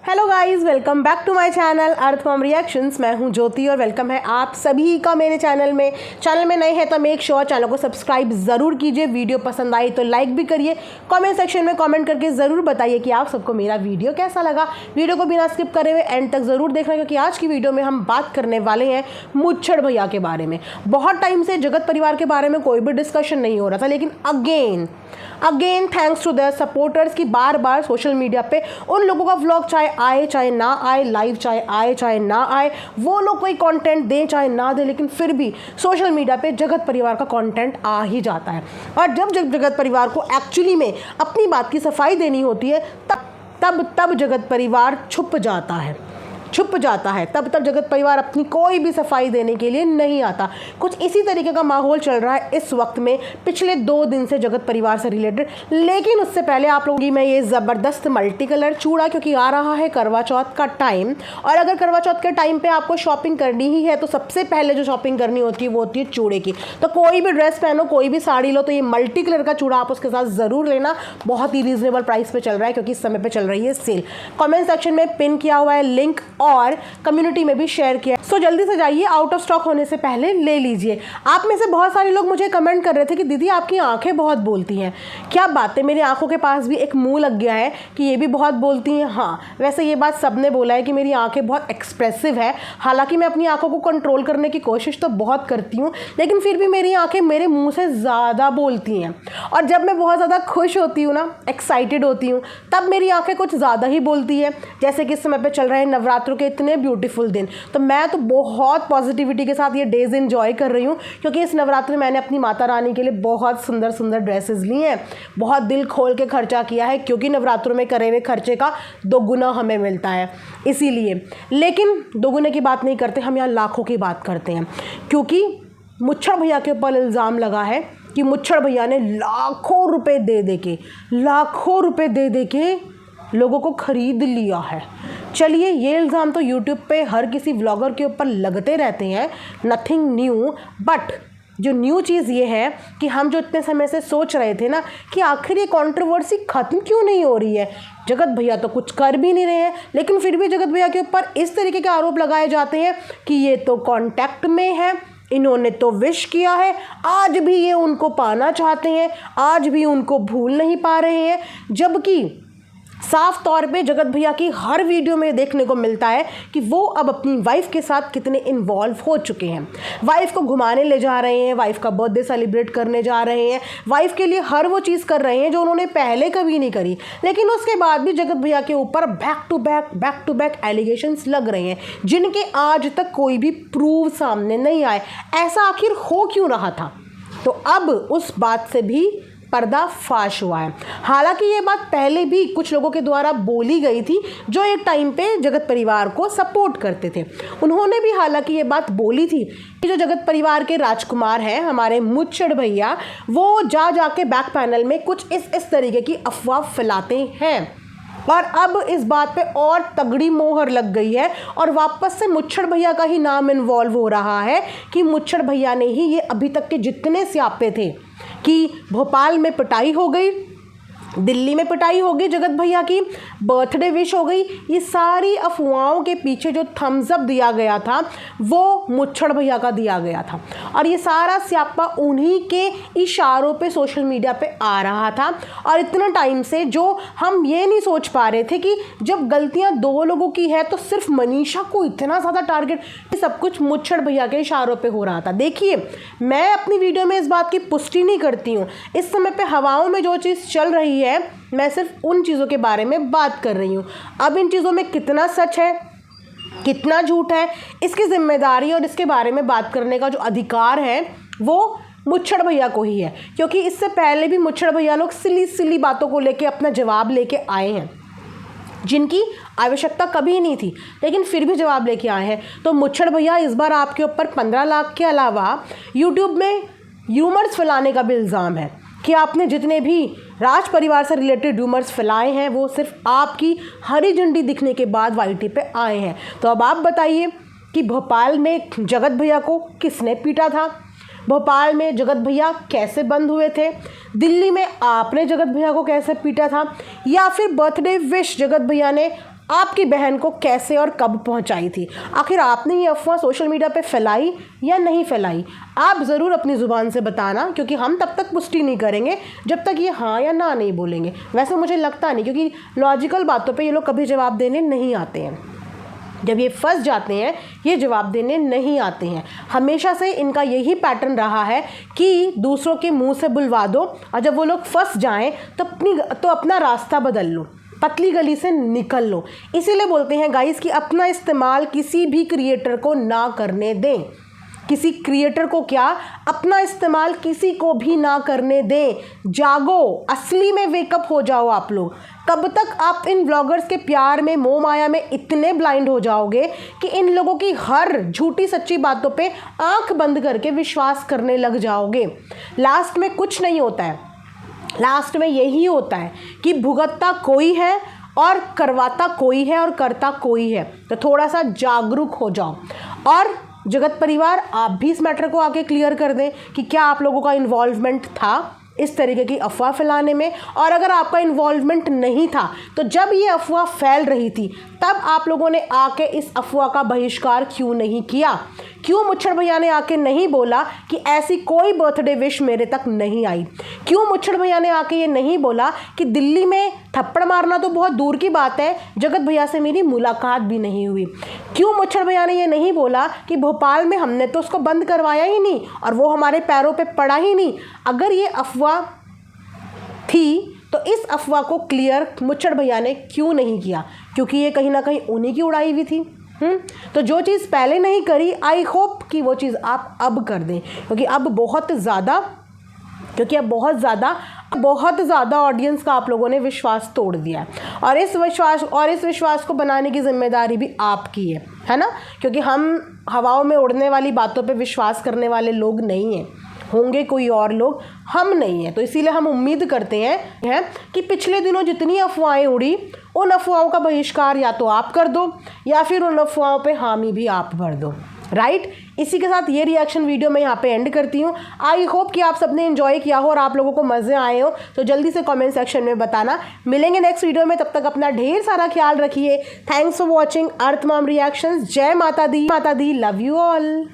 Hello guys, welcome back to my channel earthworm reactions. मैं हूं ज्योति और वेलकम है आप सभी का मेरे चैनल में नए हैं तो मेक श्योर चैनल को सब्सक्राइब ज़रूर कीजिए। वीडियो पसंद आई तो लाइक भी करिए। कमेंट सेक्शन में कमेंट करके ज़रूर बताइए कि आप सबको मेरा वीडियो कैसा लगा। वीडियो को बिना स्किप करे हुए एंड तक ज़रूर देखना, क्योंकि आज की वीडियो में हम बात करने वाले हैं मुच्छड़ भैया के बारे में। बहुत टाइम से जगत परिवार के बारे में कोई भी डिस्कशन नहीं हो रहा था, लेकिन again thanks to their supporters की बार बार सोशल मीडिया पे उन लोगों का व्लॉग चाहे आए चाहे ना आए, लाइव चाहे आए चाहे ना आए, वो लोग कोई कंटेंट दें चाहे ना दें, लेकिन फिर भी सोशल मीडिया पे जगत परिवार का कंटेंट आ ही जाता है। और जब जगत परिवार को एक्चुअली में अपनी बात की सफाई देनी होती है तब जगत परिवार छुप जाता है। तब जगत परिवार अपनी कोई भी सफाई देने के लिए नहीं आता। कुछ इसी तरीके का माहौल चल रहा है इस वक्त में, पिछले 2 दिन से जगत परिवार से रिलेटेड। लेकिन उससे पहले आप लोगों की मैं ये ज़बरदस्त मल्टी कलर चूड़ा, क्योंकि आ रहा है करवा चौथ का टाइम, और अगर करवा चौथ के टाइम पे आपको शॉपिंग करनी ही है तो सबसे पहले जो शॉपिंग करनी होती है वो होती है चूड़े की। तो कोई भी ड्रेस पहनो, कोई भी साड़ी लो, तो ये मल्टी कलर का चूड़ा आप उसके साथ ज़रूर लेना। बहुत ही रीजनेबल प्राइस पे चल रहा है, क्योंकि इस समय पे चल रही है सेल। कमेंट सेक्शन में पिन किया हुआ है लिंक और कम्युनिटी में भी शेयर किया। सो जल्दी से जाइए, आउट ऑफ स्टॉक होने से पहले ले लीजिए। आप में से बहुत सारे लोग मुझे कमेंट कर रहे थे कि दीदी आपकी आंखें बहुत बोलती हैं। क्या बात है, मेरी आंखों के पास भी एक मुंह लग गया है कि ये भी बहुत बोलती हैं। हाँ, वैसे ये बात सबने बोला है कि मेरी आंखें बहुत एक्सप्रेसिव है। हालांकि मैं अपनी आंखों को कंट्रोल करने की कोशिश तो बहुत करती हूँ, लेकिन फिर भी मेरी आंखें मेरे मुंह से ज़्यादा बोलती हैं। और जब मैं बहुत ज़्यादा खुश होती हूँ ना, एक्साइटेड होती हूँ, तब मेरी आंखें कुछ ज़्यादा ही बोलती है। जैसे कि इस समय पे चल रहे हैं नवरात्रों के इतने ब्यूटीफुल दिन, तो मैं तो बहुत पॉजिटिविटी के साथ ये डेज एंजॉय कर रही हूँ, क्योंकि इस नवरात्रि मैंने अपनी माता रानी के लिए बहुत सुंदर सुंदर ड्रेसेस ली हैं। बहुत दिल खोल के खर्चा किया है, क्योंकि नवरात्रों में करे हुए खर्चे का 2 गुना हमें मिलता है, इसीलिए। लेकिन 2 गुने की बात नहीं करते, हम यहाँ लाखों की बात करते हैं, क्योंकि मुच्छड़ भैया के ऊपर इल्ज़ाम लगा है कि मुच्छड़ भैया ने लाखों रुपए दे के लोगों को खरीद लिया है। चलिए, ये इल्ज़ाम तो यूट्यूब पे हर किसी व्लॉगर के ऊपर लगते रहते हैं, नथिंग न्यू। बट जो न्यू चीज़ ये है कि हम जो इतने समय से सोच रहे थे ना कि आखिर ये कंट्रोवर्सी ख़त्म क्यों नहीं हो रही है। जगत भैया तो कुछ कर भी नहीं रहे हैं, लेकिन फिर भी जगत भैया के ऊपर इस तरीके के आरोप लगाए जाते हैं कि ये तो कांटेक्ट में है, इन्होंने तो विश किया है, आज भी ये उनको पाना चाहते हैं, आज भी उनको भूल नहीं पा रहे हैं। जबकि साफ तौर पे जगत भैया की हर वीडियो में देखने को मिलता है कि वो अब अपनी वाइफ के साथ कितने इन्वॉल्व हो चुके हैं। वाइफ को घुमाने ले जा रहे हैं, वाइफ का बर्थडे सेलिब्रेट करने जा रहे हैं, वाइफ के लिए हर वो चीज़ कर रहे हैं जो उन्होंने पहले कभी नहीं करी। लेकिन उसके बाद भी जगत भैया के ऊपर बैक टू बैक एलिगेशंस लग रहे हैं, जिनके आज तक कोई भी प्रूफ सामने नहीं आए। ऐसा आखिर हो क्यों रहा था? तो अब उस बात से भी पर्दाफाश हुआ है। हालांकि ये बात पहले भी कुछ लोगों के द्वारा बोली गई थी, जो एक टाइम पे जगत परिवार को सपोर्ट करते थे। उन्होंने भी हालांकि ये बात बोली थी कि जो जगत परिवार के राजकुमार हैं, हमारे मुच्छड़ भैया, वो जाके बैक पैनल में कुछ इस तरीके की अफवाह फैलाते हैं। और अब इस बात पे और तगड़ी मोहर लग गई है, और वापस से मुच्छड़ भैया का ही नाम इन्वॉल्व हो रहा है कि मुच्छड़ भैया ने ही ये अभी तक के जितने स्यापे थे कि भोपाल में पिटाई हो गई, दिल्ली में पिटाई हो गई, जगत भैया की बर्थडे विश हो गई, ये सारी अफवाहों के पीछे जो थम्स अप दिया गया था वो मुच्छड़ भैया का दिया गया था। और ये सारा स्यापा उन्हीं के इशारों पे सोशल मीडिया पे आ रहा था। और इतना टाइम से जो हम ये नहीं सोच पा रहे थे कि जब गलतियां 2 लोगों की है तो सिर्फ मनीषा को इतना ज़्यादा टारगेट, सब कुछ मुच्छड़ भैया के इशारों पे हो रहा था। देखिए, मैं अपनी वीडियो में इस बात की पुष्टि नहीं करती हूँ। इस समय पे हवाओं में जो चीज़ चल रही है, मैं सिर्फ उन चीज़ों के बारे में बात कर रही हूँ। अब इन चीज़ों में कितना सच है, कितना झूठ है, इसकी जिम्मेदारी और इसके बारे में बात करने का जो अधिकार है वो मुच्छड़ भैया को ही है। क्योंकि इससे पहले भी मुच्छड़ भैया लोग सिली बातों को लेके अपना जवाब लेके आए हैं, जिनकी आवश्यकता कभी नहीं थी, लेकिन फिर भी जवाब लेके आए हैं। तो मुच्छड़ भैया इस बार आपके ऊपर 15 लाख के अलावा यूट्यूब में र्यूमर्स फैलाने का भी इल्ज़ाम है कि आपने जितने भी राज परिवार से रिलेटेड र्यूमर्स फैलाए हैं वो सिर्फ आपकी हरी झंडी दिखने के बाद वाईटी पे आए हैं। तो अब आप बताइए कि भोपाल में जगत भैया को किसने पीटा था, भोपाल में जगत भैया कैसे बंद हुए थे, दिल्ली में आपने जगत भैया को कैसे पीटा था, या फिर बर्थडे विश जगत भैया ने आपकी बहन को कैसे और कब पहुंचाई थी। आखिर आपने ये अफवाह सोशल मीडिया पे फैलाई या नहीं फैलाई, आप ज़रूर अपनी ज़ुबान से बताना, क्योंकि हम तब तक पुष्टि नहीं करेंगे जब तक ये हाँ या ना नहीं बोलेंगे। वैसे मुझे लगता नहीं, क्योंकि लॉजिकल बातों पे ये लोग कभी जवाब देने नहीं आते हैं। जब ये फंस जाते हैं ये जवाब देने नहीं आते हैं। हमेशा से इनका यही पैटर्न रहा है कि दूसरों के मुंह से बुलवा दो, और जब वो लोग फंस जाएं तो अपना रास्ता बदल लो, पतली गली से निकल लो। इसीलिए बोलते हैं गाइस कि अपना इस्तेमाल किसी भी क्रिएटर को ना करने दें। किसी क्रिएटर को क्या, अपना इस्तेमाल किसी को भी ना करने दें। जागो, असली में वेकअप हो जाओ आप लोग। कब तक आप इन ब्लॉगर्स के प्यार में, मोह माया में इतने ब्लाइंड हो जाओगे कि इन लोगों की हर झूठी सच्ची बातों पे आंख बंद करके विश्वास करने लग जाओगे। लास्ट में कुछ नहीं होता है, लास्ट में यही होता है कि भुगतता कोई है और करवाता कोई है और करता कोई है। तो थोड़ा सा जागरूक हो जाओ। और जगत परिवार, आप भी इस मैटर को आके क्लियर कर दें कि क्या आप लोगों का इन्वॉल्वमेंट था इस तरीके की अफवाह फैलाने में, और अगर आपका इन्वॉल्वमेंट नहीं था तो जब ये अफवाह फैल रही थी तब आप लोगों ने आके इस अफवाह का बहिष्कार क्यों नहीं किया। क्यों मुच्छड़ भैया ने आके नहीं बोला कि ऐसी कोई बर्थडे विश मेरे तक नहीं आई। क्यों मुच्छड़ भैया ने आके ये नहीं बोला कि दिल्ली में थप्पड़ मारना तो बहुत दूर की बात है, जगत भैया से मेरी मुलाकात भी नहीं हुई। क्यों मुच्छड़ भैया ने ये नहीं बोला कि भोपाल में हमने तो उसको बंद करवाया ही नहीं और वो हमारे पैरों पे पड़ा ही नहीं। अगर ये अफवाह थी तो इस अफवाह को क्लियर मुच्छड़ भैया ने क्यों नहीं किया, क्योंकि ये कहीं ना कहीं उन्हीं की उड़ाई हुई थी। तो जो चीज़ पहले नहीं करी, आई होप कि वो चीज़ आप अब कर दें, क्योंकि अब बहुत ज़्यादा ऑडियंस का आप लोगों ने विश्वास तोड़ दिया है। और इस विश्वास को बनाने की जिम्मेदारी भी आपकी है ना, क्योंकि हम हवाओं में उड़ने वाली बातों पे विश्वास करने वाले लोग नहीं हैं, होंगे कोई और लोग, हम नहीं हैं। तो इसीलिए हम उम्मीद करते हैं कि पिछले दिनों जितनी अफवाहें उड़ी उन अफवाहों का बहिष्कार या तो आप कर दो या फिर उन अफवाहों पे हामी भी आप भर दो, राइट। इसी के साथ ये रिएक्शन वीडियो मैं यहाँ पे एंड करती हूँ। आई होप कि आप सबने एंजॉय किया हो और आप लोगों को मज़े आए हो। तो जल्दी से कमेंट सेक्शन में बताना। मिलेंगे नेक्स्ट वीडियो में, तब तक अपना ढेर सारा ख्याल रखिए। Thanks for watching earth mom reactions. जय माता दी, लव यू ऑल।